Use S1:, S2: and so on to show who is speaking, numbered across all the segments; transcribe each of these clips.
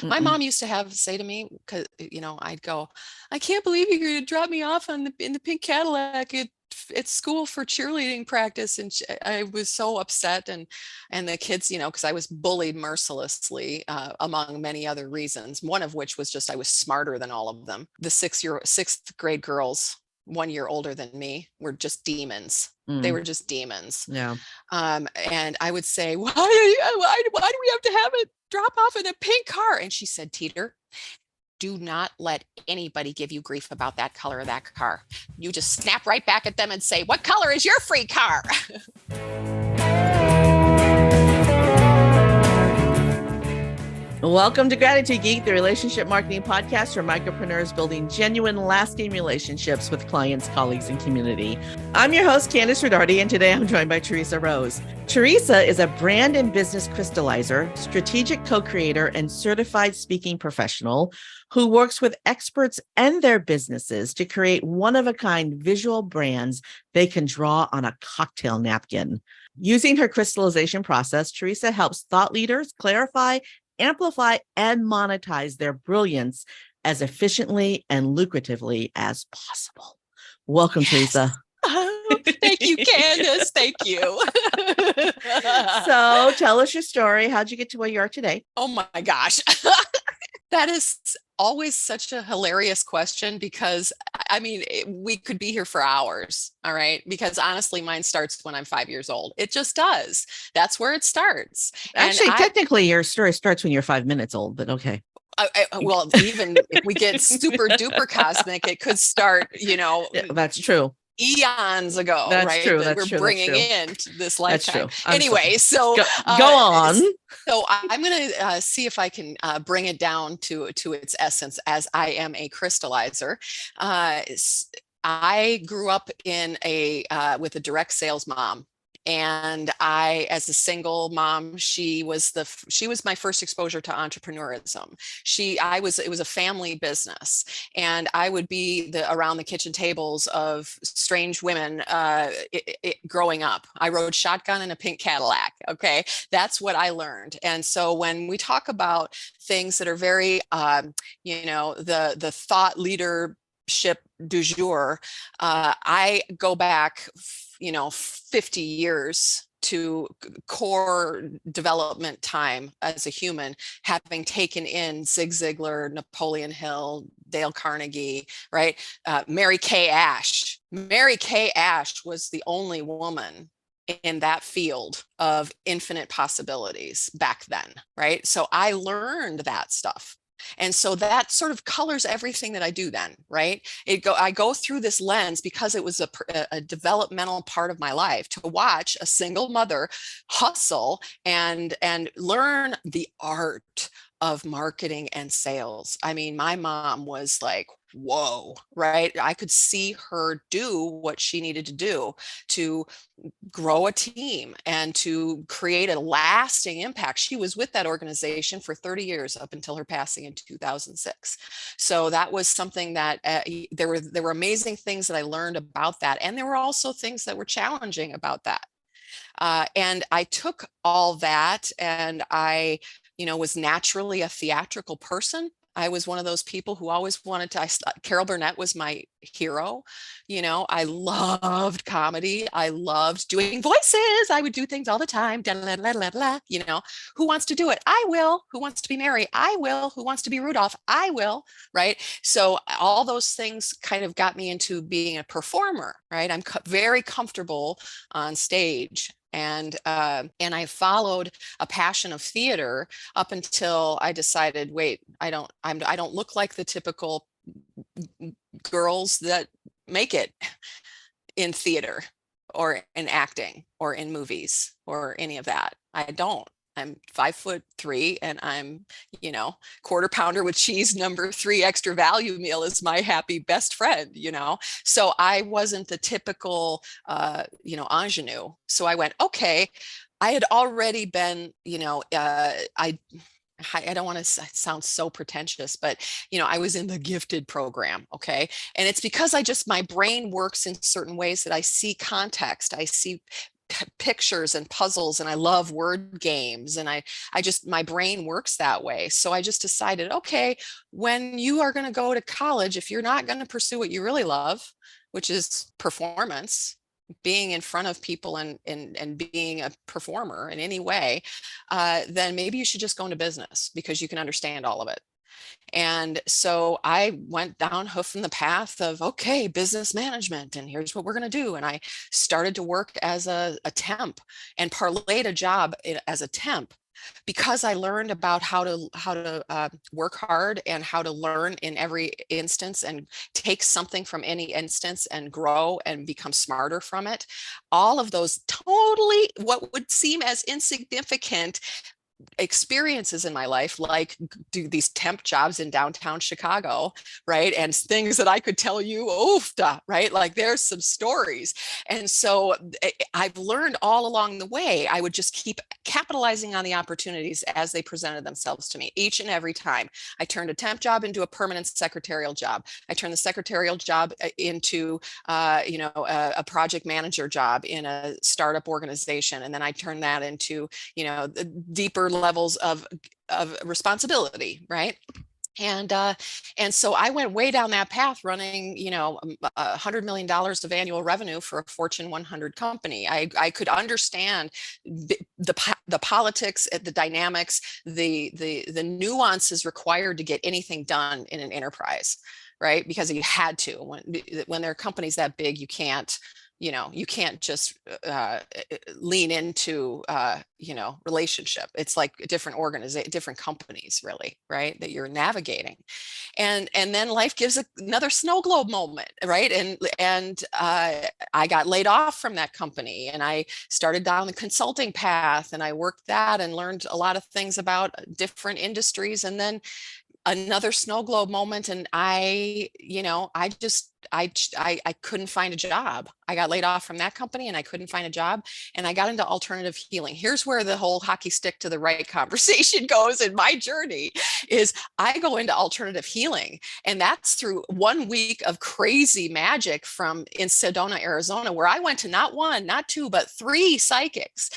S1: My
S2: Mm-mm.
S1: mom used to say to me, because I'd go, I can't believe you're going to drop me off in the pink Cadillac at school for cheerleading practice. And I was so upset. And the kids, because I was bullied mercilessly, among many other reasons, one of which was just I was smarter than all of them. The sixth grade girls, 1 year older than me, were just demons. They
S2: Mm.
S1: were just demons.
S2: Yeah.
S1: And I would say, why do we have to have it drop off in a pink car? And she said, Teeter, do not let anybody give you grief about that color of that car. You just snap right back at them and say, what color is your free car?
S2: Welcome to Gratitude Geek, the relationship marketing podcast for micropreneurs building genuine, lasting relationships with clients, colleagues, and community. I'm your host, Kandas Rodarte, and today I'm joined by Theresa Rose. Theresa is a brand and business crystallizer, strategic co-creator, and certified speaking professional who works with experts and their businesses to create one-of-a-kind visual brands they can draw on a cocktail napkin. Using her crystallization process, Theresa helps thought leaders clarify, amplify, and monetize their brilliance as efficiently and lucratively as possible. Welcome,
S1: Yes.
S2: Theresa.
S1: Oh, thank you, Candace. Thank you.
S2: So tell us your story. How'd you get to where you are today?
S1: Oh my gosh. That is always such a hilarious question because we could be here for hours. All right. Because honestly, mine starts when I'm 5 years old. It just does. That's where it starts. And
S2: Actually, technically, your story starts when you're 5 minutes old, but okay.
S1: well, even if we get super duper cosmic, it could start,
S2: Yeah, that's true.
S1: eons ago,
S2: That's
S1: right?
S2: true.
S1: That
S2: That's
S1: we're
S2: true. That's
S1: bringing
S2: true.
S1: in this
S2: That's
S1: lifetime.
S2: true. I'm sorry.
S1: Anyway, so
S2: Go on.
S1: so I'm going to see if I can bring it down to its essence, as I am a crystallizer. Uh, I grew up in with a direct sales mom. And as a single mom, she was my first exposure to entrepreneurism. It was a family business, and I would be around the kitchen tables of strange women growing up. I rode shotgun in a pink Cadillac. Okay, that's what I learned. And so when we talk about things that are very, the thought leadership du jour, I go back 50 years to core development time as a human, having taken in Zig Ziglar, Napoleon Hill, Dale Carnegie, right? Mary Kay Ash. Mary Kay Ash was the only woman in that field of infinite possibilities back then, right? So I learned that stuff. And so that sort of colors everything that I do then, right? I go through this lens because it was a developmental part of my life to watch a single mother hustle and learn the art of marketing and sales. I mean, my mom was like, whoa, right? I could see her do what she needed to do to grow a team and to create a lasting impact. She was with that organization for 30 years up until her passing in 2006. So that was something that there were amazing things that I learned about that. And there were also things that were challenging about that. And I took all that, and I, was naturally a theatrical person. I was one of those people who always wanted to. Carol Burnett was my hero. I loved comedy. I loved doing voices. I would do things all the time. Da, da, da, da, da, who wants to do it? I will. Who wants to be Mary? I will. Who wants to be Rudolph? I will. Right. So all those things kind of got me into being a performer. Right. I'm very comfortable on stage. And I followed a passion of theater up until I decided, wait, I don't look like the typical girls that make it in theater or in acting or in movies or any of that. I don't. I'm 5'3" and I'm, quarter pounder with cheese, #3 extra value meal is my happy best friend, So I wasn't the typical, ingenue. So I went, okay, I had already been, I don't want to sound so pretentious, but I was in the gifted program. Okay. And it's because my brain works in certain ways that I see context. I see pictures and puzzles, and I love word games, and I just, my brain works that way. So I just decided, okay, when you are going to go to college, if you're not going to pursue what you really love, which is performance, being in front of people and being a performer in any way, then maybe you should just go into business because you can understand all of it. And so I went down hoofing the path of, okay, business management, and here's what we're going to do. And I started to work as a temp and parlayed a job as a temp because I learned about how to work hard and how to learn in every instance and take something from any instance and grow and become smarter from it. All of those totally what would seem as insignificant experiences in my life, like do these temp jobs in downtown Chicago, right? And things that I could tell you, right? Like there's some stories. And so I've learned all along the way, I would just keep capitalizing on the opportunities as they presented themselves to me each and every time. I turned a temp job into a permanent secretarial job. I turned the secretarial job into, a project manager job in a startup organization. And then I turned that into, deeper levels of responsibility, right? And so I went way down that path, running, $100 million of annual revenue for a Fortune 100 company. I could understand the politics, the dynamics, the nuances required to get anything done in an enterprise, right? Because you had to. When there are companies that big, you can't just lean into relationship. It's like different different companies, really, right, that you're navigating. And then life gives another snow globe moment, right? And I got laid off from that company, and I started down the consulting path, and I worked that and learned a lot of things about different industries. And then another snow globe moment, and I couldn't find a job. I got laid off from that company and I couldn't find a job, and I got into alternative healing. Here's where the whole hockey stick to the right conversation goes in my journey. Is I go into alternative healing, and that's through 1 week of crazy magic in Sedona, Arizona, where I went to not one, not two, but three psychics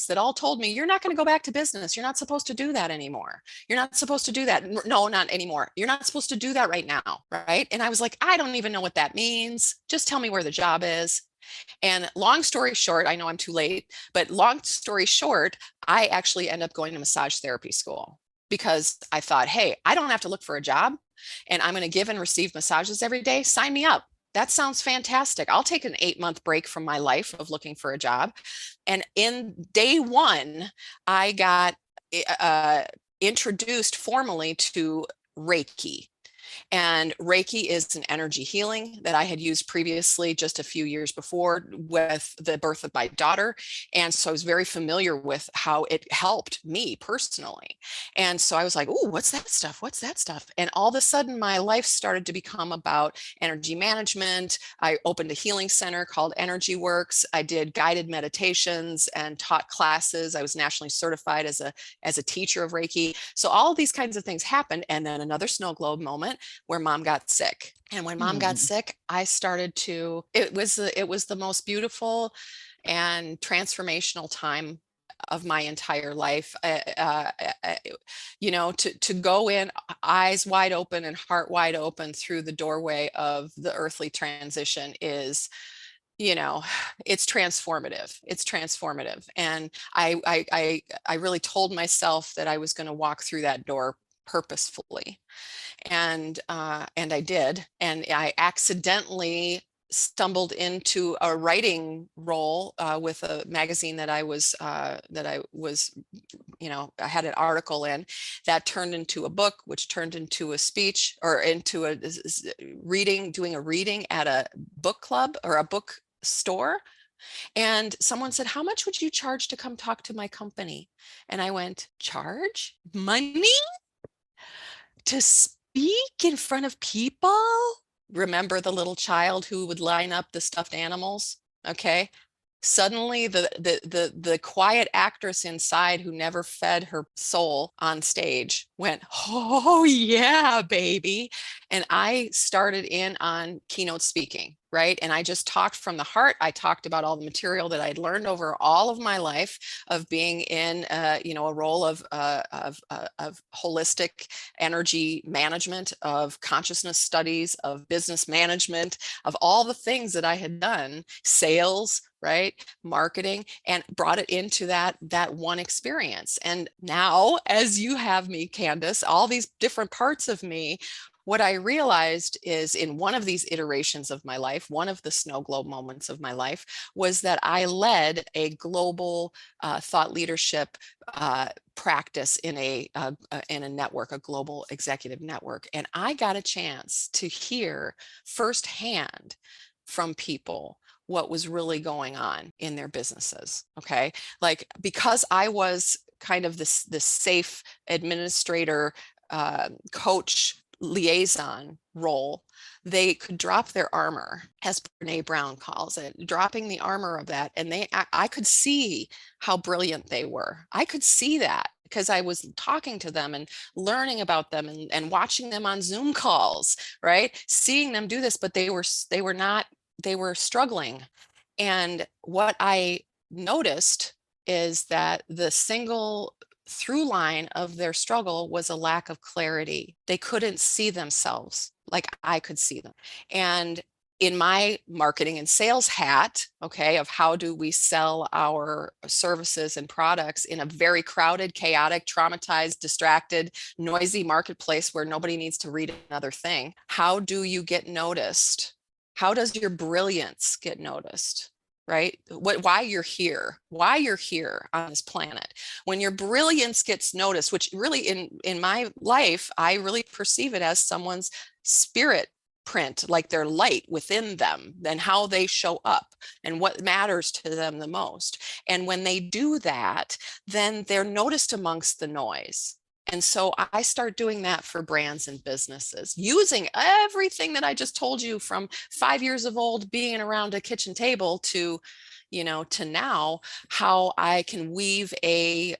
S1: that all told me, you're not going to go back to business. You're not supposed to do that anymore. You're not supposed to do that. No, not anymore. You're not supposed to do that right now. Right. And I was like, I don't even know what that means. Just tell me where the job is. And long story short, I know I'm too late, but long story short, I actually end up going to massage therapy school because I thought, hey, I don't have to look for a job, and I'm going to give and receive massages every day. Sign me up. That sounds fantastic. I'll take an 8-month break from my life of looking for a job. And in day one, I got introduced formally to Reiki. And Reiki is an energy healing that I had used previously just a few years before with the birth of my daughter. And so I was very familiar with how it helped me personally. And so I was like, oh, what's that stuff? What's that stuff? And all of a sudden, my life started to become about energy management. I opened a healing center called Energy Works. I did guided meditations and taught classes. I was nationally certified as a teacher of Reiki. So all of these kinds of things happened. And then another snow globe moment where mom got sick. And when mom got sick, I started to, it was the most beautiful and transformational time of my entire life. To go in eyes wide open and heart wide open through the doorway of the earthly transition is, it's transformative. It's transformative. And I really told myself that I was going to walk through that door purposefully. And I did. And I accidentally stumbled into a writing role with a magazine that I had an article in that turned into a book, which turned into a speech, or into a reading, doing a reading at a book club or a book store. And someone said, how much would you charge to come talk to my company? And I went, charge money to speak in front of people? Remember the little child who would line up the stuffed animals? Okay. suddenly the quiet actress inside who never fed her soul on stage went, oh yeah, baby. And I started in on keynote speaking, right? And I just talked from the heart. I talked about all the material that I'd learned over all of my life of being in, a role of holistic energy management, of consciousness studies, of business management, of all the things that I had done, sales, right, marketing, and brought it into that one experience. And now, as you have me, Kandas, all these different parts of me, what I realized is in one of these iterations of my life, one of the snow globe moments of my life, was that I led a global thought leadership practice in a network, a global executive network. And I got a chance to hear firsthand from people what was really going on in their businesses. Okay. Like, because I was kind of this safe administrator, coach, liaison role, they could drop their armor, as Brene Brown calls it, dropping the armor of that. And I could see how brilliant they were. I could see that because I was talking to them and learning about them and watching them on Zoom calls, right? Seeing them do this, but they were struggling. And what I noticed is that the single through line of their struggle was a lack of clarity. They couldn't see themselves like I could see them. And in my marketing and sales hat, okay, of how do we sell our services and products in a very crowded, chaotic, traumatized, distracted, noisy marketplace where nobody needs to read another thing, how do you get noticed? How does your brilliance get noticed? Right? Why you're here on this planet. When your brilliance gets noticed, which really in my life, I really perceive it as someone's spirit print, like their light within them, and how they show up and what matters to them the most. And when they do that, then they're noticed amongst the noise. And so I start doing that for brands and businesses, using everything that I just told you from 5 years of old, being around a kitchen table to now, how I can weave a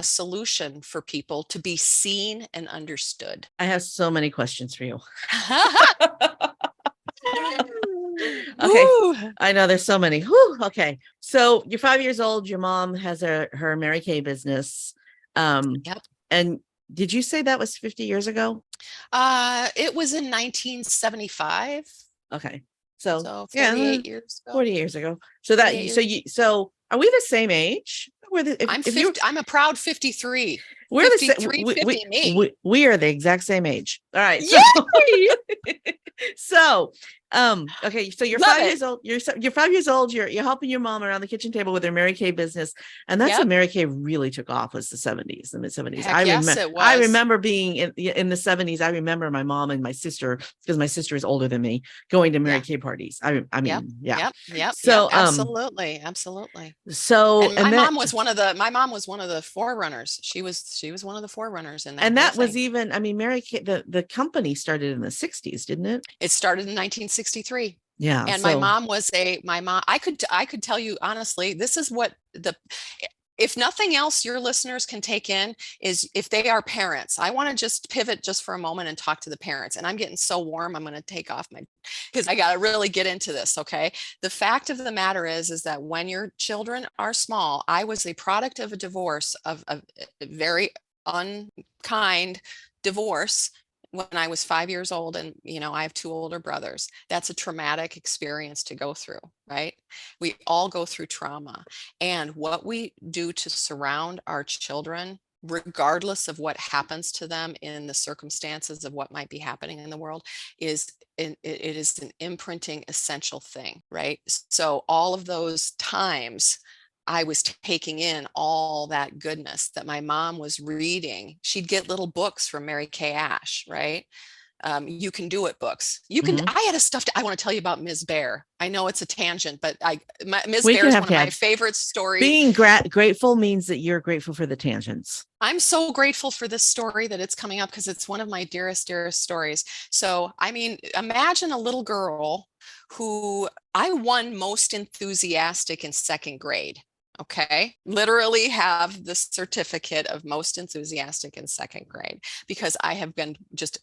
S1: solution for people to be seen and understood.
S2: I have so many questions for you. Okay.
S1: Woo.
S2: I know there's so many. Whew. Okay. So you're 5 years old. Your mom has her Mary Kay business.
S1: Yep.
S2: And did you say that was 50 years ago?
S1: It was in 1975.
S2: Okay. So
S1: 48 years ago.
S2: 40 years ago. So are we the same age?
S1: I'm a proud 53.
S2: We're
S1: 53, 50 me.
S2: We are the exact same age. All right.
S1: So,
S2: Okay. So you're
S1: Love
S2: 5
S1: it.
S2: years old. You're 5 years old. You're helping your mom around the kitchen table with her Mary Kay business. And that's
S1: Yep.
S2: when Mary Kay really took off, was the 70s, the mid 70s.
S1: It was.
S2: I remember being in the 70s. I remember my mom and my sister, because my sister is older than me, going to Mary Kay parties. I mean, yeah.
S1: Yep.
S2: So,
S1: absolutely.
S2: So,
S1: and my mom was one of the forerunners. She was one of the forerunners in that.
S2: And that was even, I mean, Mary Kay, the company started in the 60s, didn't it?
S1: It started in 1963.
S2: Yeah.
S1: And my mom, I could tell you honestly, this is what if nothing else your listeners can take in is if they are parents. I want to just pivot just for a moment and talk to the parents. And I'm getting so warm, I'm going to take off because I got to really get into this. Okay. The fact of the matter is that when your children are small, I was a product of a divorce, of a very unkind divorce when I was 5 years old. And, I have 2 older brothers. That's a traumatic experience to go through, right? We all go through trauma. And what we do to surround our children, regardless of what happens to them in the circumstances of what might be happening in the world, it is an imprinting essential thing, right? So all of those times I was taking in all that goodness that my mom was reading. She'd get little books from Mary Kay Ash, right? You Can Do It books. You can. I had a stuffed. I want to tell you about Ms. Bear. I know it's a tangent, but Ms. Bear is one of my favorite stories.
S2: Being grateful means that you're grateful for the tangents.
S1: I'm so grateful for this story that it's coming up because it's one of my dearest stories. So, I mean, imagine a little girl who I won most enthusiastic in second grade. Okay, literally have the certificate of most enthusiastic in second grade because I have been just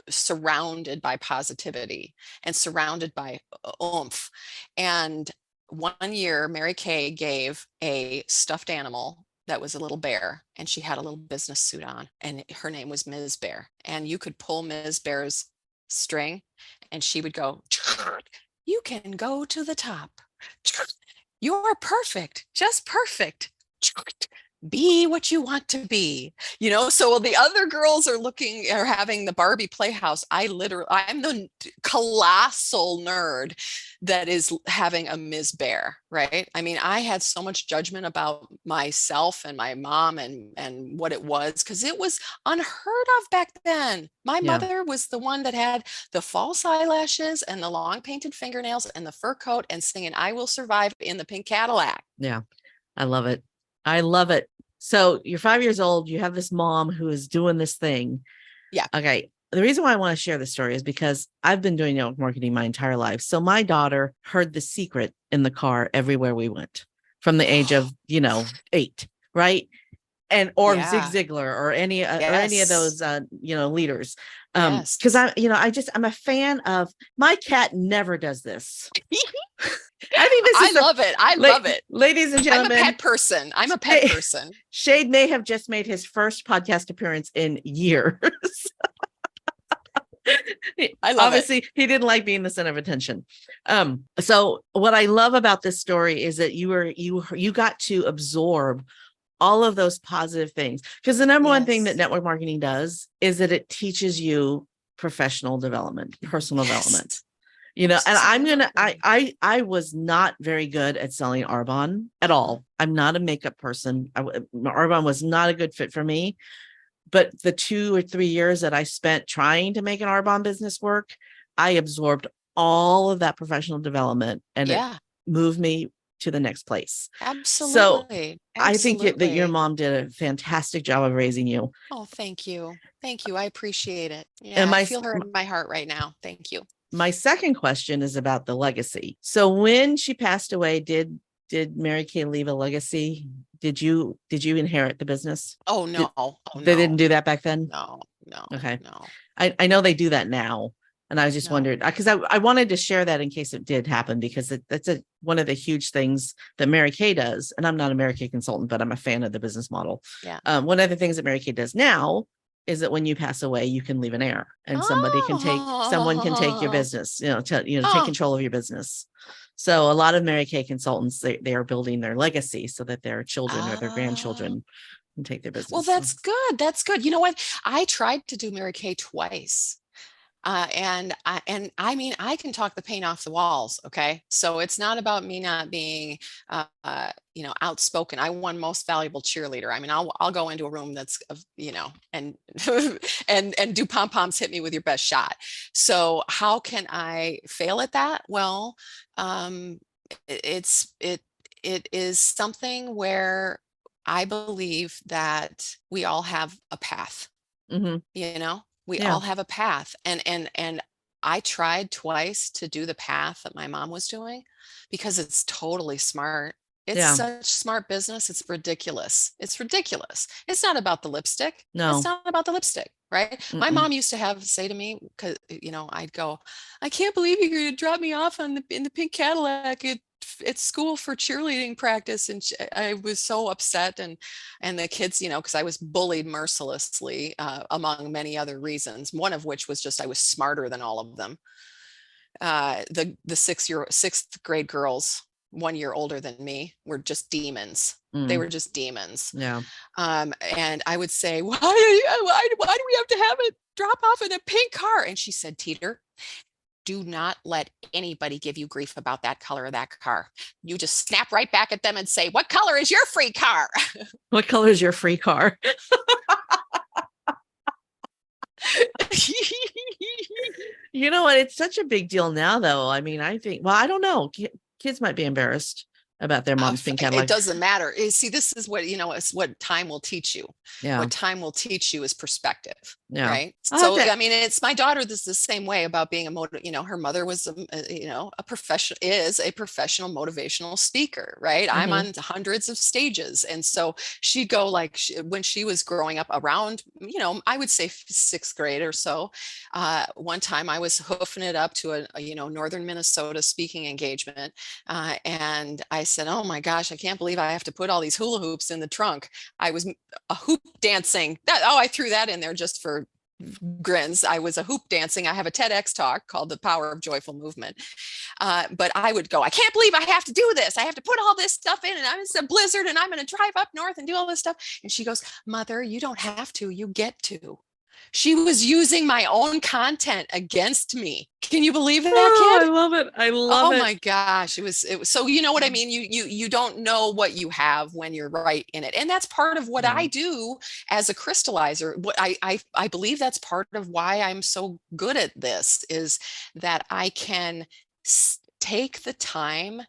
S1: surrounded by positivity and surrounded by oomph. And one year, Mary Kay gave a stuffed animal that was a little bear, and she had a little business suit on, and her name was Ms. Bear. And you could pull Ms. Bear's string, and she would go, "You can go to the top. You're perfect, just perfect. Be what you want to be." So while the other girls are having the Barbie playhouse, I'm the colossal nerd that is having a Ms. Bear, right? I mean, I had so much judgment about myself and my mom and what it was, because it was unheard of back then. My mother was the one that had the false eyelashes and the long painted fingernails and the fur coat and singing "I Will Survive" in the pink Cadillac.
S2: Yeah, I love it. I love it. So you're 5 years old. You have this mom who is doing this thing.
S1: Yeah.
S2: Okay. The reason why I want to share this story is because I've been doing network marketing my entire life. So my daughter heard The Secret in the car everywhere we went from the age of, 8, right? Or Zig Ziglar or any of those, leaders. Because I'm a fan of. My cat never does this. I think this is
S1: love it. I love it.
S2: Ladies and gentlemen.
S1: I'm a pet person.
S2: Shade may have just made his first podcast appearance in years.
S1: I love
S2: Obviously, he didn't like being the center of attention. So what I love about this story is that you got to absorb all of those positive things, because the number one thing that network marketing does is that it teaches you professional development, personal development. And I was not very good at selling Arbonne at all. I'm not a makeup person. Arbonne was not a good fit for me. But the 2 or 3 years that I spent trying to make an Arbonne business work, I absorbed all of that professional development, and it moved me to the next place.
S1: Absolutely.
S2: So I think that your mom did a fantastic job of raising you.
S1: Oh, thank you. Thank you. I appreciate it. Yeah, and I feel her in my heart right now. Thank you.
S2: My second question is about the legacy. So when she passed away, did Mary Kay leave a legacy? Did you inherit the business?
S1: Oh, no.
S2: They didn't do that back then?
S1: No.
S2: Okay.
S1: No.
S2: I know they do that now. And I was just wondered, because I wanted to share that in case it did happen, because that's one of the huge things that Mary Kay does. And I'm not a Mary Kay consultant, but I'm a fan of the business model.
S1: Yeah.
S2: One of the things that Mary Kay does now is that when you pass away, you can leave an heir, and someone can take your business, take control of your business. So a lot of Mary Kay consultants, they are building their legacy so that their children or their grandchildren can take their business.
S1: Well, that's good. That's good. You know what? I tried to do Mary Kay twice. And I mean, I can talk the paint off the walls. Okay. So it's not about me not being, outspoken. I won most valuable cheerleader. I mean, I'll go into a room that's, and, and do pom-poms, hit me with your best shot. So how can I fail at that? Well, it is something where I believe that we all have a path, we all have a path, and I tried twice to do the path that my mom was doing because it's totally smart. It's such smart business. It's ridiculous. It's ridiculous. It's not about the lipstick.
S2: No,
S1: it's not about the lipstick, right? My mom used to say to me, because I'd go, "I can't believe you're going to drop me off in the pink Cadillac at school for cheerleading practice." And I was so upset, and the kids, because I was bullied mercilessly, among many other reasons, one of which was just I was smarter than all of them. The sixth grade girls, 1 year older than me, were just demons. They were just demons.
S2: Yeah.
S1: And I would say, why do we have to have it drop off in a pink car? And she said, "Teeter, do not let anybody give you grief about that color of that car. You just snap right back at them and say, 'What color is your free car?'"
S2: What color is your free car? You know what? It's such a big deal now, though. I mean, I think, well, I don't know. Kids might be embarrassed about their mom's pink
S1: It
S2: Cadillac.
S1: doesn't matter. See, this is what, it's what time will teach you.
S2: Yeah.
S1: What time will teach you is perspective.
S2: Yeah.
S1: Right. So, I mean, it's my daughter. This is the same way about being her mother was, a professional motivational speaker. Right. I'm on hundreds of stages. And so she'd go like when she was growing up around, I would say sixth grade or so. One time I was hoofing it up to a northern Minnesota speaking engagement. And I said, oh my gosh, I can't believe I have to put all these hula hoops in the trunk. I was a hoop dancing. I threw that in there just for grins. I was a hoop dancing. I have a TEDx talk called The Power of Joyful Movement. But I would go, I can't believe I have to do this. I have to put all this stuff in, and I'm in a blizzard, and I'm going to drive up north and do all this stuff. And she goes, Mother, you don't have to, you get to. She was using my own content against me. Can you believe that, kid?
S2: I love it. I love it.
S1: Oh my gosh. It was so, you know what I mean? You don't know what you have when you're right in it. And that's part of what I do as a crystallizer. What I believe that's part of why I'm so good at this is that I can take the time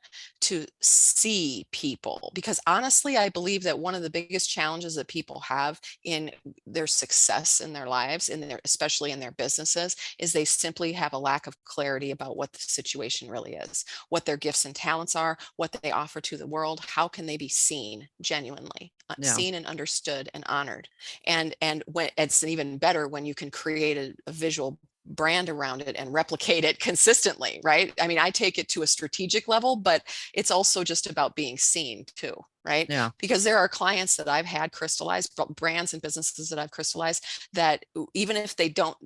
S1: to see people, because honestly, I believe that one of the biggest challenges that people have in their success in their lives, especially in their businesses, is they simply have a lack of clarity about what the situation really is, what their gifts and talents are, what they offer to the world. How can they be seen genuinely, seen and understood and honored? And when it's even better when you can create a visual brand around it and replicate it consistently, right? I mean, I take it to a strategic level, but it's also just about being seen too, right?
S2: Yeah.
S1: Because there are clients that I've had crystallized, brands and businesses that I've crystallized, that even if they don't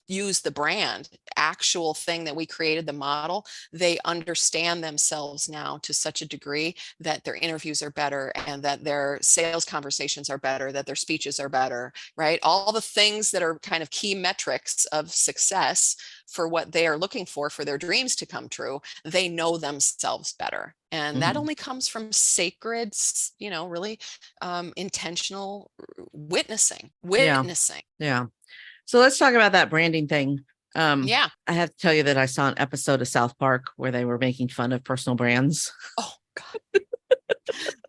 S1: use the brand actual thing that we created, the model, they understand themselves now to such a degree that their interviews are better, and that their sales conversations are better, that their speeches are better, right? All the things that are kind of key metrics of success for what they are looking for their dreams to come true, they know themselves better. And that only comes from sacred, really intentional witnessing.
S2: Yeah. So let's talk about that branding thing.
S1: I
S2: have to tell you that I saw an episode of South Park where they were making fun of personal brands.
S1: Oh God.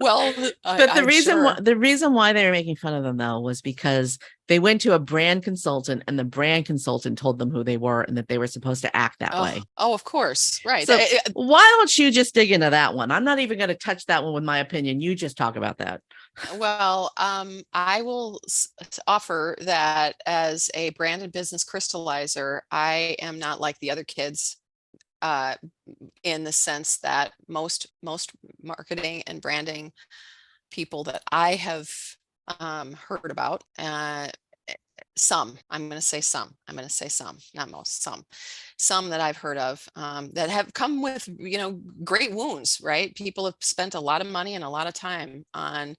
S1: Well,
S2: but the reason why they were making fun of them, though, was because they went to a brand consultant, and the brand consultant told them who they were and that they were supposed to act that way.
S1: Oh, of course. Right.
S2: So why don't you just dig into that one? I'm not even going to touch that one with my opinion. You just talk about that.
S1: Well, I will offer that as a brand and business crystallizer, I am not like the other kids, in the sense that most marketing and branding people that I have heard about, I'm going to say some, not most, some that I've heard of, that have come with, great wounds, right? People have spent a lot of money and a lot of time on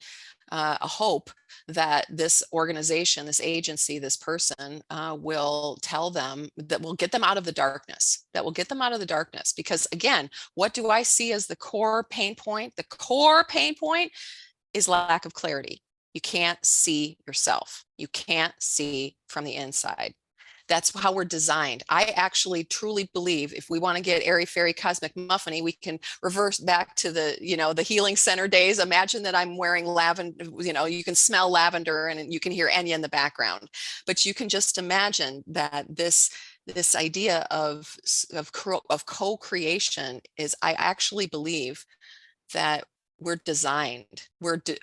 S1: a hope that this organization, this agency, this person will tell them, that will get them out of the darkness, Because again, what do I see as the core pain point? The core pain point is lack of clarity. You can't see yourself. You can't see from the inside. That's how we're designed. I actually truly believe if we want to get airy fairy cosmic muffiny, we can reverse back to the healing center days. Imagine that I'm wearing lavender, you can smell lavender and you can hear Enya in the background, but you can just imagine that this idea of co-creation is, I actually believe that we're designed.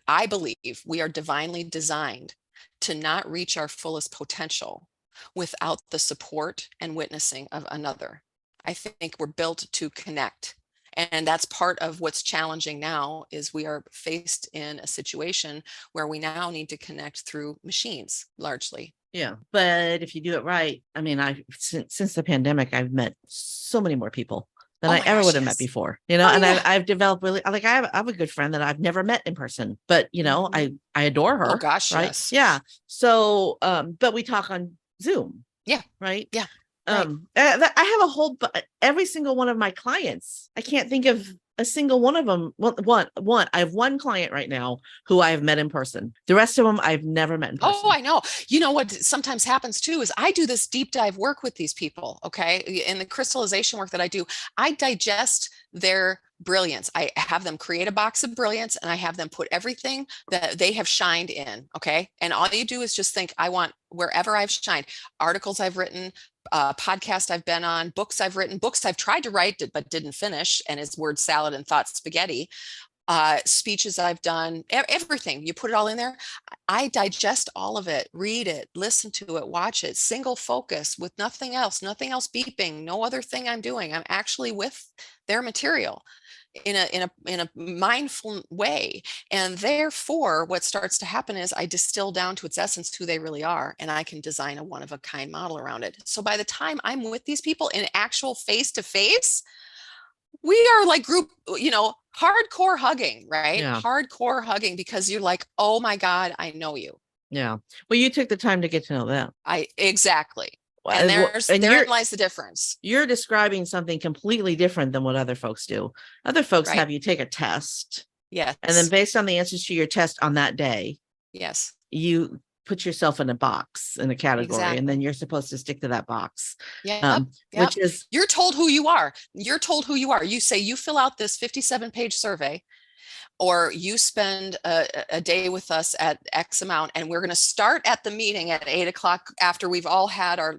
S1: I believe we are divinely designed to not reach our fullest potential without the support and witnessing of another. I think we're built to connect. And that's part of what's challenging now, is we are faced in a situation where we now need to connect through machines largely.
S2: Yeah. But if you do it right, I mean, since the pandemic, I've met so many more people than I ever would have met before, I've developed really, I have a good friend that I've never met in person, but I adore her.
S1: Oh gosh.
S2: Right.
S1: Yes.
S2: Yeah. So, but we talk on Zoom.
S1: Yeah.
S2: Right.
S1: Yeah. Right.
S2: I have a whole, every single one of my clients. I can't think of a single one of them. Well, one, I have one client right now who I have met in person. The rest of them I've never met in person.
S1: Oh, I know. You know what sometimes happens too is I do this deep dive work with these people. Okay. In the crystallization work that I do, I digest their brilliance. I have them create a box of brilliance and I have them put everything that they have shined in. Okay. And all you do is just think, I want wherever I've shined, articles I've written, podcast I've been on, books I've written, books I've tried to write but didn't finish, and is word salad and thought spaghetti. Speeches I've done, everything. You put it all in there. I digest all of it, read it, listen to it, watch it, single focus with nothing else beeping, no other thing I'm doing. I'm actually with their material in a mindful way. And therefore, what starts to happen is I distill down to its essence who they really are, and I can design a one-of-a-kind model around it. So by the time I'm with these people in actual face-to-face, we are like group, hardcore hugging, right?
S2: Yeah.
S1: Hardcore hugging, because you're like, oh my God, I know you.
S2: Yeah. Well, you took the time to get to know them.
S1: Exactly.
S2: And
S1: therein lies the difference.
S2: You're describing something completely different than what other folks do. Other folks
S1: Right.
S2: have you take a test.
S1: Yes.
S2: And then based on the answers to your test on that day,
S1: yes,
S2: you put yourself in a box, in a category,
S1: exactly.
S2: And then you're supposed to stick to that box.
S1: Yep.
S2: Which is,
S1: you're told who you are. You're told who you are. You say, you fill out this 57-page survey, or you spend a day with us at X amount, and we're going to start at the meeting at 8 o'clock after we've all had our,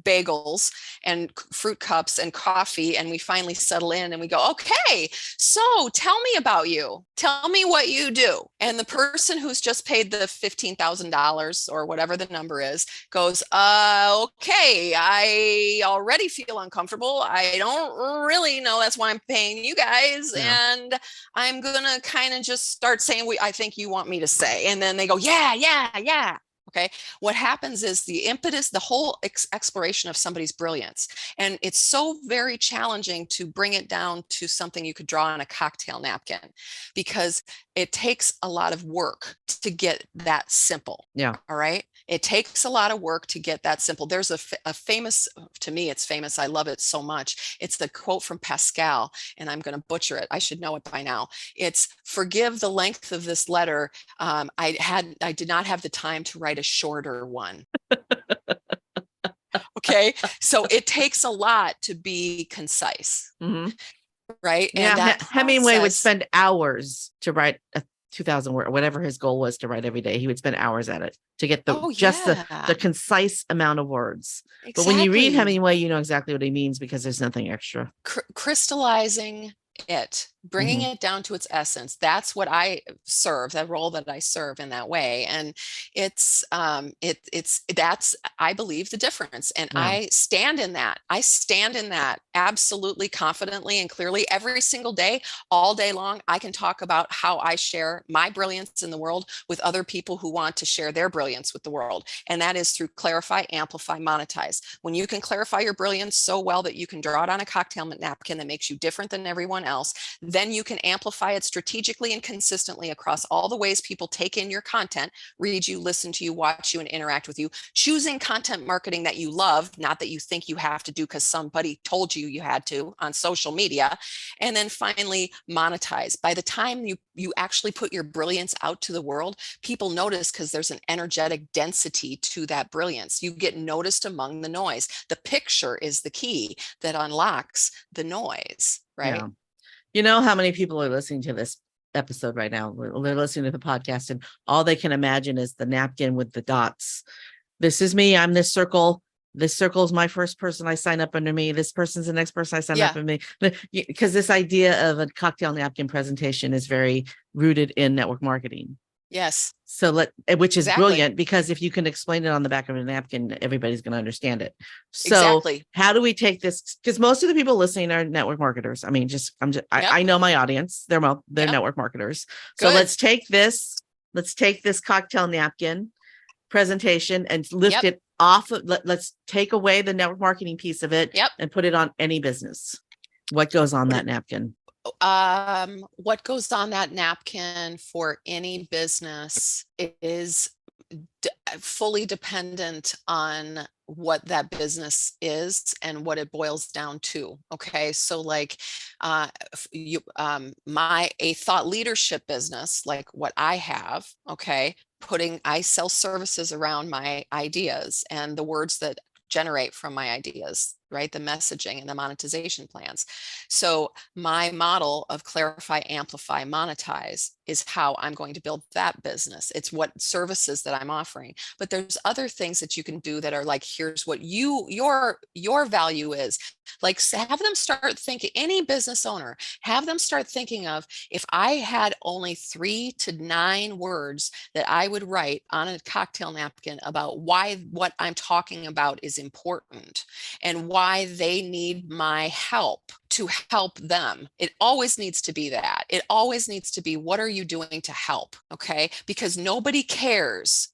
S1: bagels and fruit cups and coffee, and we finally settle in and we go, okay, so tell me about you. Tell me what you do. And the person who's just paid the $15,000 or whatever the number is goes, okay, I already feel uncomfortable. I don't really know. That's why I'm paying you guys.
S2: Yeah.
S1: And I'm going to kind of just start saying what I think you want me to say. And then they go, yeah. Okay. What happens is the impetus, the whole exploration of somebody's brilliance. And it's so very challenging to bring it down to something you could draw on a cocktail napkin, because it takes a lot of work to get that simple.
S2: Yeah.
S1: All right. It takes a lot of work to get that simple. There's a famous, to me, it's famous. I love it so much. It's the quote from Pascal, and I'm going to butcher it. I should know it by now. It's, forgive the length of this letter. I did not have the time to write a shorter one. Okay. So it takes a lot to be concise.
S2: Mm-hmm.
S1: Right.
S2: Yeah. And that Hemingway would spend hours to write a 2,000 word, whatever his goal was to write every day. He would spend hours at it to get the concise amount of words. Exactly. But when you read Hemingway, you know exactly what he means, because there's nothing extra.
S1: Crystallizing it, bringing it down to its essence. That's what I serve, that role that I serve in that way. And it's that's, I believe, the difference. And I stand in that. I stand in that absolutely confidently and clearly every single day, all day long. I can talk about how I share my brilliance in the world with other people who want to share their brilliance with the world. And that is through clarify, amplify, monetize. When you can clarify your brilliance so well that you can draw it on a cocktail napkin that makes you different than everyone else, then you can amplify it strategically and consistently across all the ways people take in your content, read you, listen to you, watch you, and interact with you, choosing content marketing that you love, not that you think you have to do because somebody told you you had to on social media. And then finally, monetize. By the time you actually put your brilliance out to the world, people notice because there's an energetic density to that brilliance. You get noticed among the noise. The picture is the key that unlocks the noise, right?
S2: Yeah. You know how many people are listening to this episode right now? They're listening to the podcast, and all they can imagine is the napkin with the dots. This is me. I'm this circle. This circle is my first person I sign up under me. This person's the next person I sign up under me. Because this idea of a cocktail napkin presentation is very rooted in network marketing.
S1: Yes.
S2: So which is brilliant, because if you can explain it on the back of a napkin, everybody's going to understand it. So how do we take this? Because most of the people listening are network marketers. I mean, I know my audience. They're network marketers. So let's take this cocktail napkin presentation and lift it off. Let's take away the network marketing piece of it and put it on any business. What goes on that napkin?
S1: What goes on that napkin for any business is fully dependent on what that business is and what it boils down to. Okay. So like a thought leadership business, like what I have, okay, I sell services around my ideas and the words that generate from my ideas, right? The messaging and the monetization plans. So my model of clarify, amplify, monetize is how I'm going to build that business. It's what services that I'm offering. But there's other things that you can do that are like, here's what your value is. Like have them start thinking, any business owner, have them start thinking of, if I had only 3 to 9 words that I would write on a cocktail napkin about why what I'm talking about is important and why they need my help to help them. It always needs to be that. It always needs to be, what are you doing to help? Okay. Because nobody cares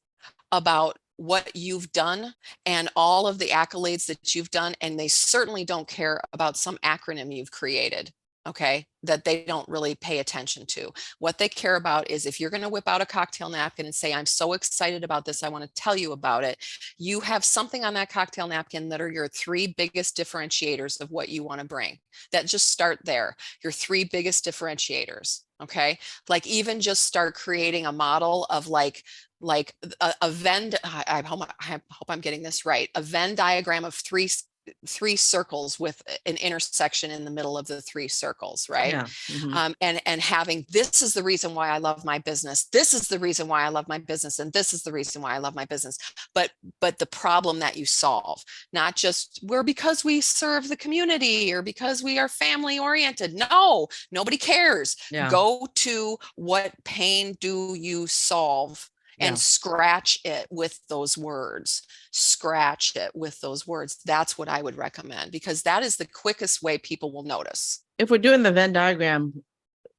S1: about what you've done and all of the accolades that you've done. And they certainly don't care about some acronym you've created. Okay, that they don't really pay attention to. What they care about is, if you're going to whip out a cocktail napkin and say, I'm so excited about this, I want to tell you about it. You have something on that cocktail napkin that are your 3 biggest differentiators of what you want to bring. That just start there, your 3 biggest differentiators. Okay, like even just start creating a model of like a Venn, I hope I'm getting this right, a Venn diagram of three circles with an intersection in the middle of the 3 circles, right?
S2: Yeah.
S1: And having, this is the reason why I love my business, this is the reason why I love my business, and this is the reason why I love my business. But the problem that you solve, not just because we serve the community or because we are family oriented. No, nobody cares.
S2: Yeah.
S1: Go to, what pain do you solve? And scratch it with those words. Scratch it with those words. That's what I would recommend, because that is the quickest way people will notice.
S2: If we're doing the Venn diagram,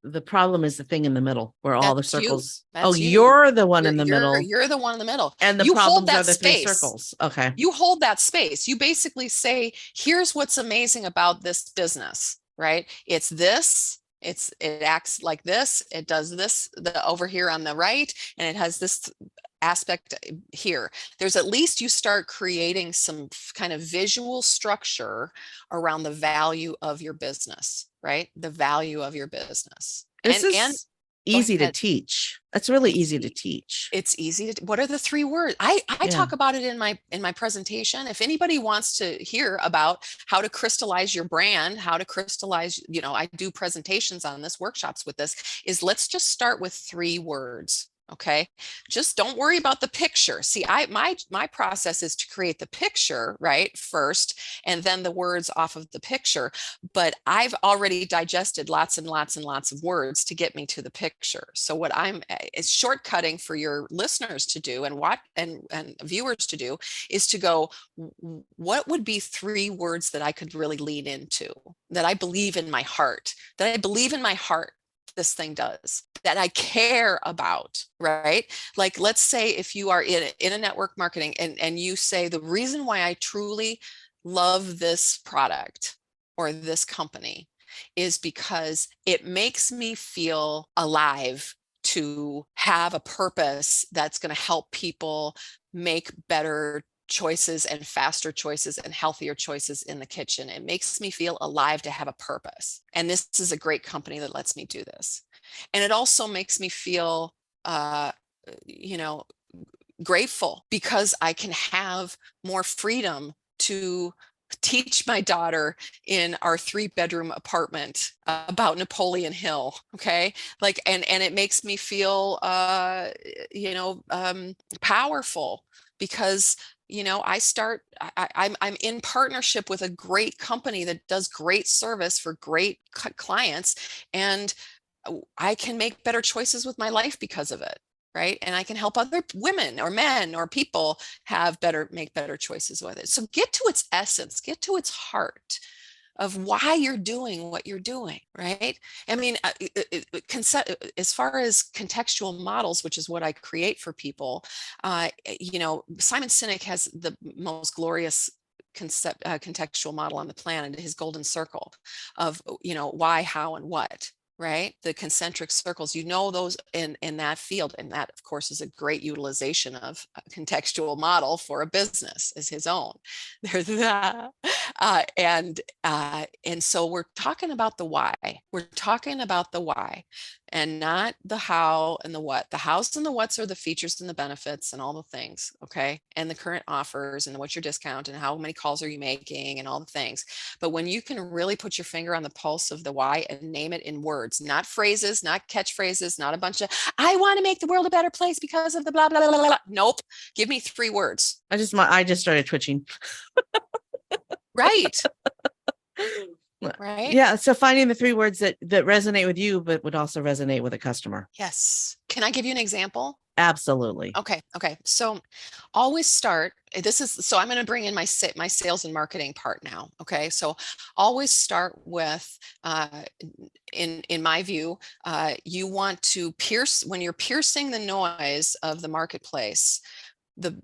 S2: the problem is the thing in the middle where all the circles. You're the one in the middle.
S1: You're the one in the middle.
S2: And the problems are the 3 circles. Okay.
S1: You hold that space. You basically say, here's what's amazing about this business, right? It's this. It acts like this, it does this, the over here on the right, and it has this aspect here. There's, at least you start creating some kind of visual structure around the value of your business, right? The value of your business.
S2: This is easy to teach. That's really easy to teach.
S1: It's easy to, what are the 3 words? I talk about it in my presentation. If anybody wants to hear about how to crystallize your brand, how to crystallize, I do presentations on this, workshops with this, is let's just start with 3 words. Okay. Just don't worry about the picture. See, my process is to create the picture, right, first, and then the words off of the picture. But I've already digested lots and lots and lots of words to get me to the picture. So what is shortcutting for your listeners to do and viewers to do is to go, what would be 3 words that I could really lean into, that I believe in my heart, this thing does, that I care about, right? Like, let's say if you are in a network marketing and you say, the reason why I truly love this product or this company is because it makes me feel alive, to have a purpose that's going to help people make better choices and faster choices and healthier choices in the kitchen. It makes me feel alive to have a purpose. And this is a great company that lets me do this. And it also makes me feel, grateful, because I can have more freedom to teach my daughter in our 3-bedroom apartment about Napoleon Hill. Okay. Like, and it makes me feel, powerful, because I'm in partnership with a great company that does great service for great clients, and I can make better choices with my life because of it, right? And I can help other women or men or people make better choices with it. So get to its essence, get to its heart of why you're doing what you're doing, right? I mean, as far as contextual models, which is what I create for people, Simon Sinek has the most glorious contextual model on the planet, his golden circle of, why, how, and what. right? The concentric circles, you know, those in that field. And that, of course, is a great utilization of a contextual model for a business is his own. There's that. And so we're talking about the why. We're talking about the why and not the how and the what. The hows and the whats are the features and the benefits and all the things, okay? And the current offers and what's your discount and how many calls are you making and all the things. But when you can really put your finger on the pulse of the why and name it in words, not phrases, not catchphrases, not a bunch of, I want to make the world a better place because of the blah, blah, blah, blah, blah. Nope. Give me 3 words.
S2: I just started twitching.
S1: Right. Right.
S2: Yeah. So finding the 3 words that resonate with you, but would also resonate with a customer.
S1: Yes. Can I give you an example?
S2: Absolutely.
S1: Okay. So always start. So I'm going to bring in my sales and marketing part now. Okay. So always start with, in my view, you want to when you're piercing the noise of the marketplace, the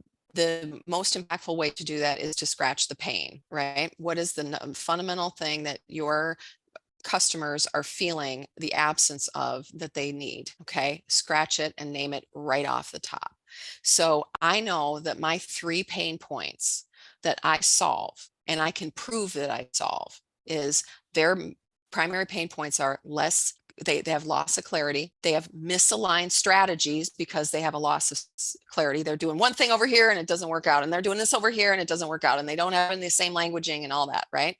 S1: most impactful way to do that is to scratch the pain, right? What is the fundamental thing that your customers are feeling the absence of that they need? Okay, scratch it and name it right off the top. So I know that my 3 pain points that I solve, and I can prove that I solve, is their primary pain points are less. They have loss of clarity. They have misaligned strategies because they have a loss of clarity. They're doing one thing over here and it doesn't work out. And they're doing this over here and it doesn't work out. And they don't have the same languaging and all that, right?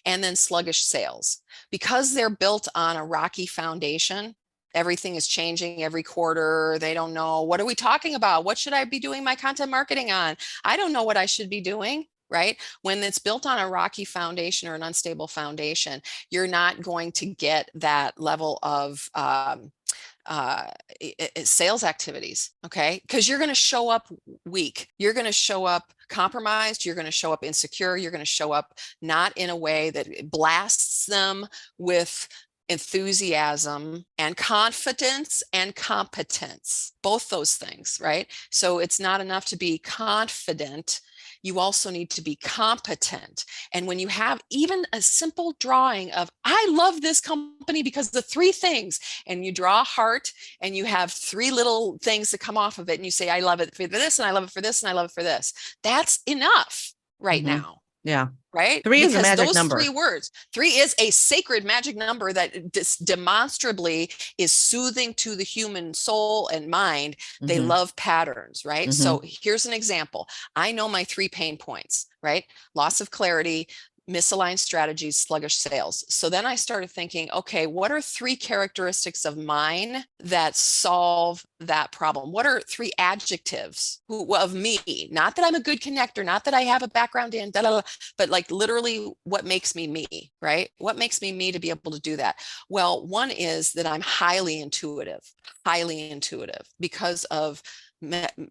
S1: And then sluggish sales. Because they're built on a rocky foundation, everything is changing every quarter. They don't know, what are we talking about? What should I be doing my content marketing on? I don't know what I should be doing. Right? When it's built on a rocky foundation or an unstable foundation, you're not going to get that level of sales activities. Okay. Because you're going to show up weak. You're going to show up compromised. You're going to show up insecure. You're going to show up not in a way that blasts them with enthusiasm and confidence and competence, both those things, right? So it's not enough to be confident. You also need to be competent. And when you have even a simple drawing of, I love this company because the 3 things, and you draw a heart and you have 3 little things that come off of it. And you say, I love it for this, and I love it for this, and I love it for this. That's enough right now.
S2: Yeah.
S1: Right?
S2: 3 is a magic
S1: those
S2: number.
S1: 3 words. 3 is a sacred magic number that demonstrably is soothing to the human soul and mind. They love patterns, right? So here's an example. I know my 3 pain points, right? Loss of clarity, misaligned strategies, sluggish sales. So then I started thinking, okay, what are 3 characteristics of mine that solve that problem? What are 3 adjectives of me? Not that I'm a good connector, not that I have a background in, but like literally what makes me, right? What makes me to be able to do that? Well, one is that I'm highly intuitive because of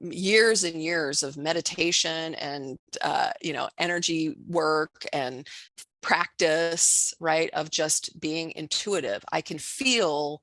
S1: years and years of meditation and energy work and practice, right, of just being intuitive. I can feel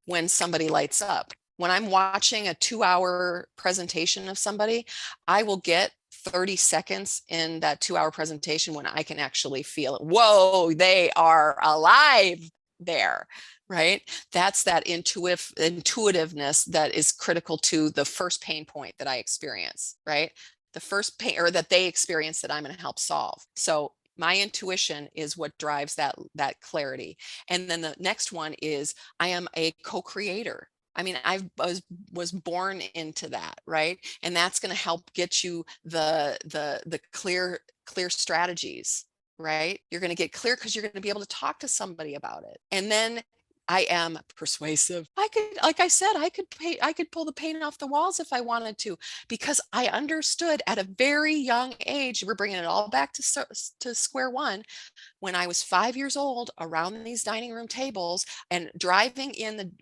S1: when somebody lights up. When I'm watching a 2-hour presentation of somebody, I will get 30 seconds in that 2-hour presentation when I can actually feel it. Whoa, they are alive there. Right? That's that intuitiveness that is critical to the first pain point that I experience, right? The first pain, or that they experience, that I'm going to help solve. So my intuition is what drives that clarity. And then the next one is I am a co-creator. I mean, I was born into that, right? And that's going to help get you the clear strategies, right? You're going to get clear because you're going to be able to talk to somebody about it. And then I am persuasive. I could, like I said, I could pull the paint off the walls if I wanted to, because I understood at a very young age. We're bringing it all back to square one. When I was 5 years old, around these dining room tables and driving in the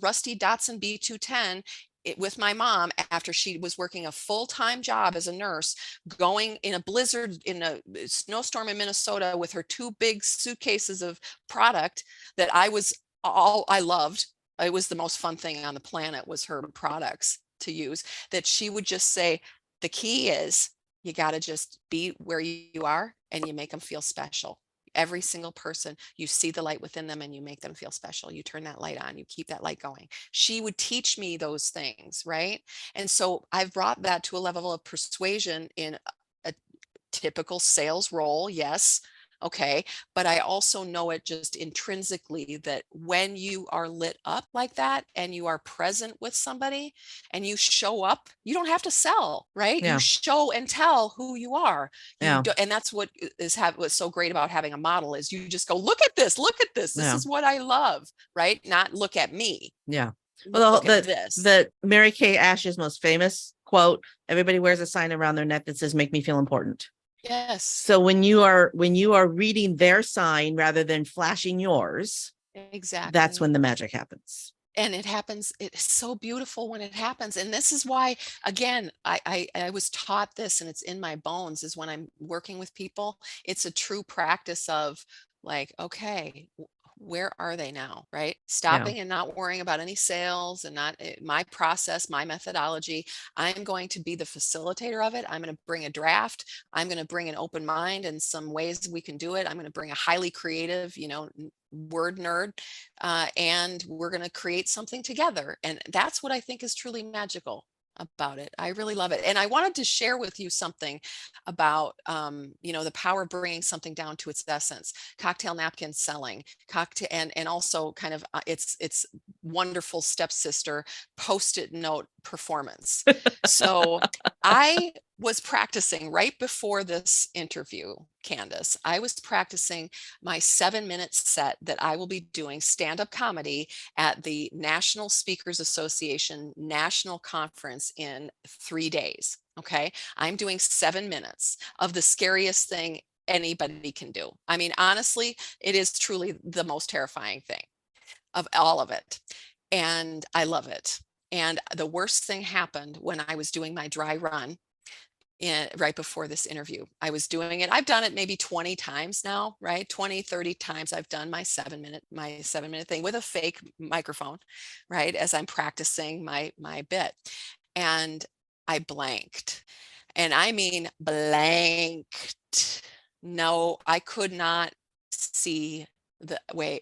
S1: rusty Datsun B210 with my mom after she was working a full-time job as a nurse, going in a blizzard in a snowstorm in Minnesota with her 2 big suitcases of product that I loved. It was the most fun thing on the planet, was her products to use, that she would just say, the key is you got to just be where you are and you make them feel special. every single person, you see the light within them and you make them feel special. You turn that light on, you keep that light going. She would teach me those things, right? And so I've brought that to a level of persuasion in a typical sales role. Yes. Okay. But I also know it just intrinsically that when you are lit up like that and you are present with somebody and you show up, you don't have to sell, right?
S2: Yeah.
S1: You show and tell who you are.
S2: Yeah.
S1: And that's what what's so great about having a model is you just go, look at this, look at this. This
S2: Yeah.
S1: is what I love, right? Not look at me.
S2: Yeah. Well,
S1: Look at this.
S2: the Mary Kay Ash's most famous quote, everybody wears a sign around their neck that says, make me feel important.
S1: Yes.
S2: So when you are reading their sign rather than flashing yours,
S1: exactly,
S2: that's when the magic happens.
S1: And it happens. It's so beautiful when it happens. And this is why, again, I was taught this, and it's in my bones, is when I'm working with people, it's a true practice of like, okay, where are they now, right? Stopping and not worrying about any sales and not my process, my methodology. I'm going to be the facilitator of it. I'm going to bring a draft. I'm going to bring an open mind and some ways we can do it. I'm going to bring a highly creative, word nerd, and we're going to create something together. And that's what I think is truly magical about it. I really love it. And I wanted to share with you something about, the power of bringing something down to its essence. Cocktail napkin selling, cocktail, and also kind of its wonderful stepsister Post-it note performance. So I was practicing right before this interview, Kandas. I was practicing my 7-minute set that I will be doing stand-up comedy at the National Speakers Association National Conference in 3 days. Okay. I'm doing 7 minutes of the scariest thing anybody can do. I mean, honestly, it is truly the most terrifying thing of all of it. And I love it. And the worst thing happened when I was doing my dry run right before this interview. I was doing it. I've done it maybe 20 times now, right? 20, 30 times I've done my 7-minute thing with a fake microphone, right? As I'm practicing my bit. And I blanked. And I mean blanked. No, I could not see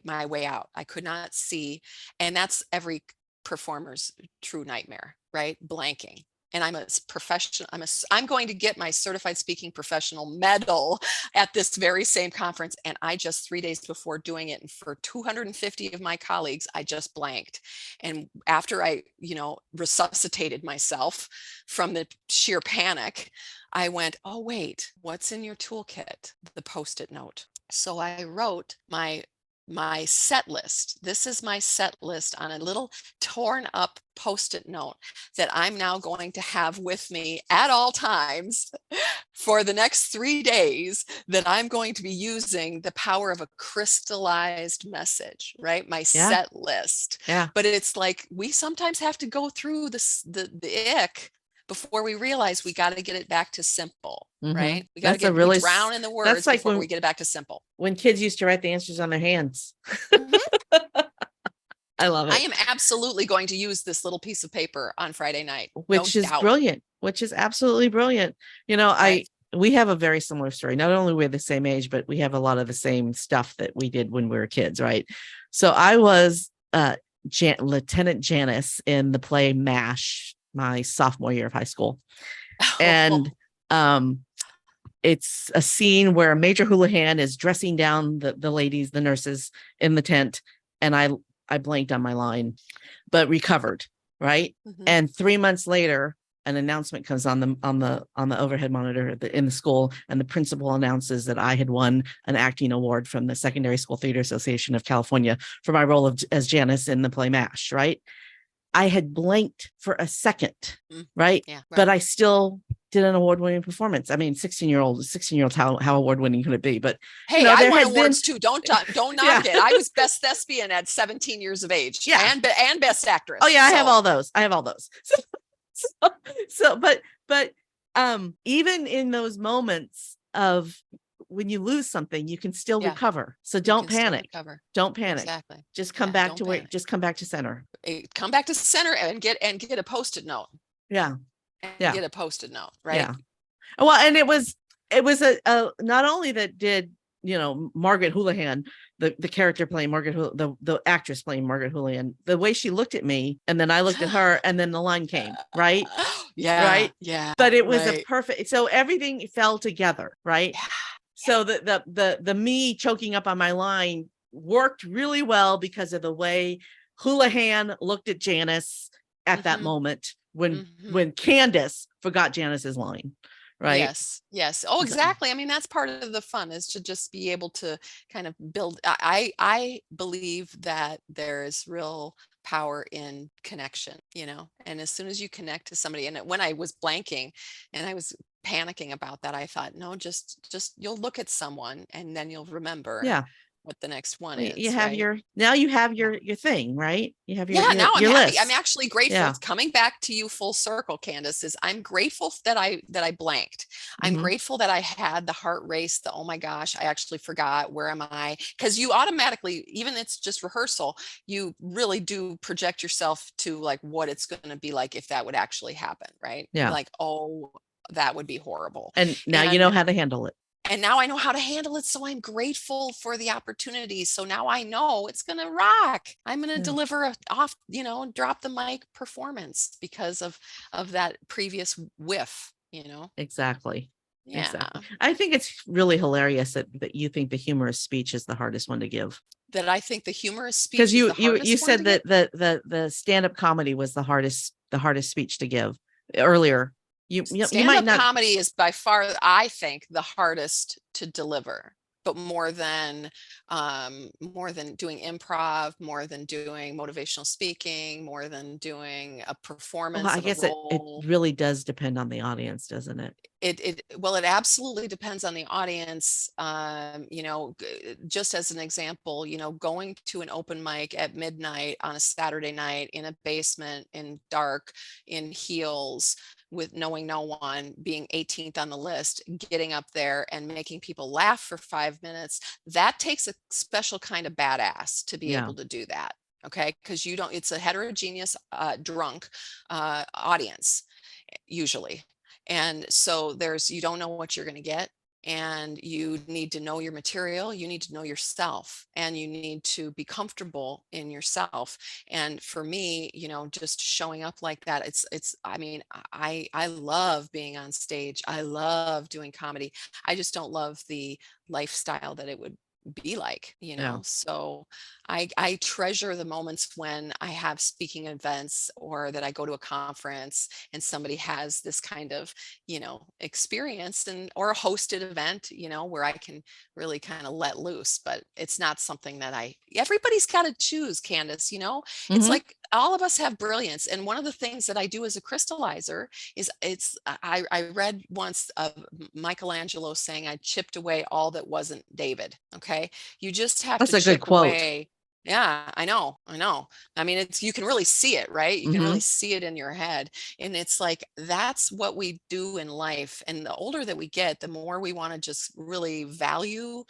S1: my way out. I could not see. And that's every performer's true nightmare, right? Blanking. And I'm a professional. I'm going to get my certified speaking professional medal at this very same conference. And I just 3 days before doing it, and for 250 of my colleagues, I just blanked. And after I, resuscitated myself from the sheer panic, I went, oh, wait, what's in your toolkit? The Post-it note. So I wrote my set list. This is my set list on a little torn up Post-it note that I'm now going to have with me at all times for the next 3 days, that I'm going to be using the power of a crystallized message, right? My set list.
S2: Yeah.
S1: But it's like, we sometimes have to go through the ick before we realize we got to get it back to simple, right? We got to drown in the words before we get it back to simple.
S2: When kids used to write the answers on their hands. I love it.
S1: I am absolutely going to use this little piece of paper on Friday night.
S2: Which is brilliant, which is absolutely brilliant. Right. We have a very similar story. Not only we're the same age, but we have a lot of the same stuff that we did when we were kids, right? So I was Lieutenant Janice in the play MASH, my sophomore year of high school. And it's a scene where Major Houlihan is dressing down the ladies, the nurses in the tent. And I blanked on my line, but recovered. Right. Mm-hmm. And 3 months later, an announcement comes on the overhead monitor in the school. And the principal announces that I had won an acting award from the Secondary School Theater Association of California for my role as Janice in the play MASH. Right. I had blanked for a second, right? Yeah, right. But I still did an award-winning performance. I mean, 16-year-olds, how award-winning could it be? But
S1: hey, I won awards too. Don't knock it. I was best thespian at 17 years of age. Yeah, and best actress.
S2: Oh yeah, I have all those. But even in those moments of when you lose something, you can still recover. So don't panic. Don't panic. Exactly. Just come back to where. Just come back to center.
S1: Come back to center and get a Post-it note.
S2: Yeah.
S1: Get a Post-it note. Right.
S2: Yeah. Well, and it was a not only that did Margaret Houlihan, the character playing the actress playing Margaret Houlihan, the way she looked at me, and then I looked at her, and then the line came, right?
S1: Yeah.
S2: Right.
S1: Yeah.
S2: But it was a
S1: Right.
S2: perfect, so everything fell together, right?
S1: Yeah.
S2: So the me choking up on my line worked really well because of the way Houlihan looked at Janice at that moment when Kandas forgot Janice's line, right?
S1: Yes. Yes. Oh, exactly. I mean, that's part of the fun, is to just be able to kind of build. I believe that there is real power in connection, and as soon as you connect to somebody, and when I was blanking and I was panicking about that, I thought, no, just you'll look at someone and then you'll remember
S2: Yeah.
S1: what the next one
S2: You
S1: is,
S2: have
S1: right?
S2: your thing, right? You have
S1: Yeah, now I'm
S2: your
S1: happy. I'm
S2: list.
S1: actually grateful.
S2: Yeah.
S1: It's coming back to you full circle, Candace. Is I'm grateful that I blanked. I'm
S2: Mm-hmm.
S1: grateful that I had the heart race, the oh my gosh, I actually forgot, where am I? Because you automatically, even it's just rehearsal, you really do project yourself to like what it's going to be like if that would actually happen, right?
S2: Yeah.
S1: Like, oh, that would be horrible.
S2: And now you know how to handle it.
S1: And now I know how to handle it. So I'm grateful for the opportunity. So now I know it's going to rock. I'm going to deliver drop the mic performance because of that previous whiff.
S2: Exactly.
S1: Yeah.
S2: Exactly. I think it's really hilarious that you think the humorous speech is the hardest one to give.
S1: That I think the humorous speech
S2: Because
S1: is the hardest
S2: you
S1: one
S2: said
S1: to
S2: that
S1: give.
S2: the stand-up comedy was the hardest speech to give earlier. You might
S1: Stand-up
S2: not.
S1: comedy is by far, I think, the hardest to deliver, but more than doing improv, more than doing motivational speaking, more than doing a
S2: Well,
S1: performance
S2: I
S1: of a
S2: guess it
S1: role.
S2: really does depend on the audience, doesn't it?
S1: It absolutely depends on the audience. Just as an example, going to an open mic at midnight on a Saturday night in a basement in dark, in heels, with knowing no one, being 18th on the list, getting up there and making people laugh for 5 minutes, that takes a special kind of badass to be
S2: Yeah.
S1: able to do that. Okay, because it's a heterogeneous drunk audience usually. And so you don't know what you're going to get, and you need to know your material, you need to know yourself, and you need to be comfortable in yourself. And for me, just showing up like that, I mean, I love being on stage. I love doing comedy. I just don't love the lifestyle that it would be like.
S2: Yeah.
S1: So I treasure the moments when I have speaking events, or that I go to a conference and somebody has this kind of experience, or a hosted event, where I can really kind of let loose. But it's not something that everybody's got to choose, Candace. It's like all of us have brilliance, and one of the things that I do as a crystallizer is I read once of Michelangelo saying, I chipped away all that wasn't David. Okay, you just have
S2: That's
S1: to
S2: a good
S1: chip
S2: quote.
S1: away. Yeah, I know. I mean, you can really see it, right? You can really see it in your head. And it's like, that's what we do in life. And the older that we get, the more we want to just really value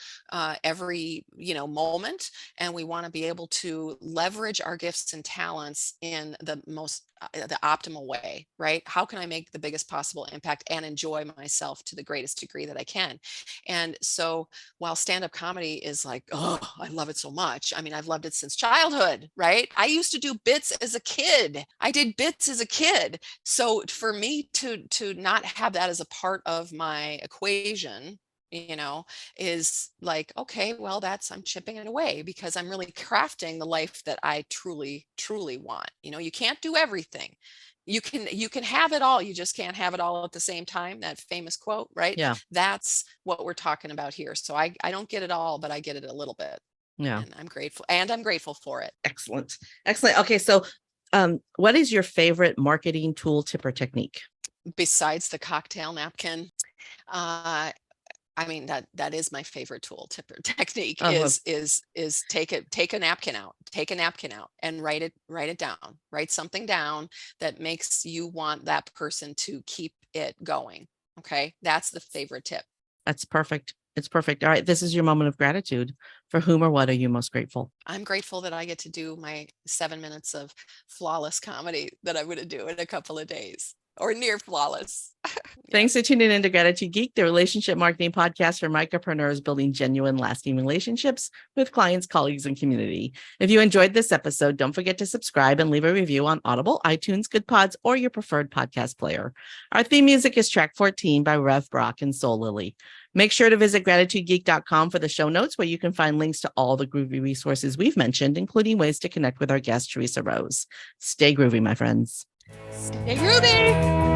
S1: every, moment. And we want to be able to leverage our gifts and talents in the optimal way, right? How can I make the biggest possible impact and enjoy myself to the greatest degree that I can? And so while stand-up comedy is like, oh, I love it so much. I mean, I've loved it since childhood, right? I used to do bits as a kid. I did bits as a kid. So for me to not have that as a part of my equation, is like, okay, well, I'm chipping it away, because I'm really crafting the life that I truly, truly want. You can't do everything. You can have it all, you just can't have it all at the same time, that famous quote, right?
S2: Yeah.
S1: That's what we're talking about here. So I don't get it all, but I get it a little bit.
S2: Yeah.
S1: And I'm grateful for it.
S2: Excellent. Okay, so what is your favorite marketing tool, tip, or technique
S1: Besides the cocktail napkin, I mean, that is my favorite tool, tip, or technique, is take a napkin out and write it down. Write something down that makes you want that person to keep it going. Okay, that's the favorite tip.
S2: That's perfect. It's perfect. All right, this is your moment of gratitude. For whom or what are you most grateful?
S1: I'm grateful that I get to do my 7 minutes of flawless comedy that I'm going to do in a couple of days. or near flawless.
S2: Thanks for tuning in to Gratitude Geek, the relationship marketing podcast for micropreneurs building genuine, lasting relationships with clients, colleagues, and community. If you enjoyed this episode, don't forget to subscribe and leave a review on Audible, iTunes, Good Pods, or your preferred podcast player. Our theme music is track 14 by Rev Brock and Soul Lily. Make sure to visit gratitudegeek.com for the show notes, where you can find links to all the groovy resources we've mentioned, including ways to connect with our guest, Theresa Rose. Stay groovy, my friends.
S1: Stay groovy.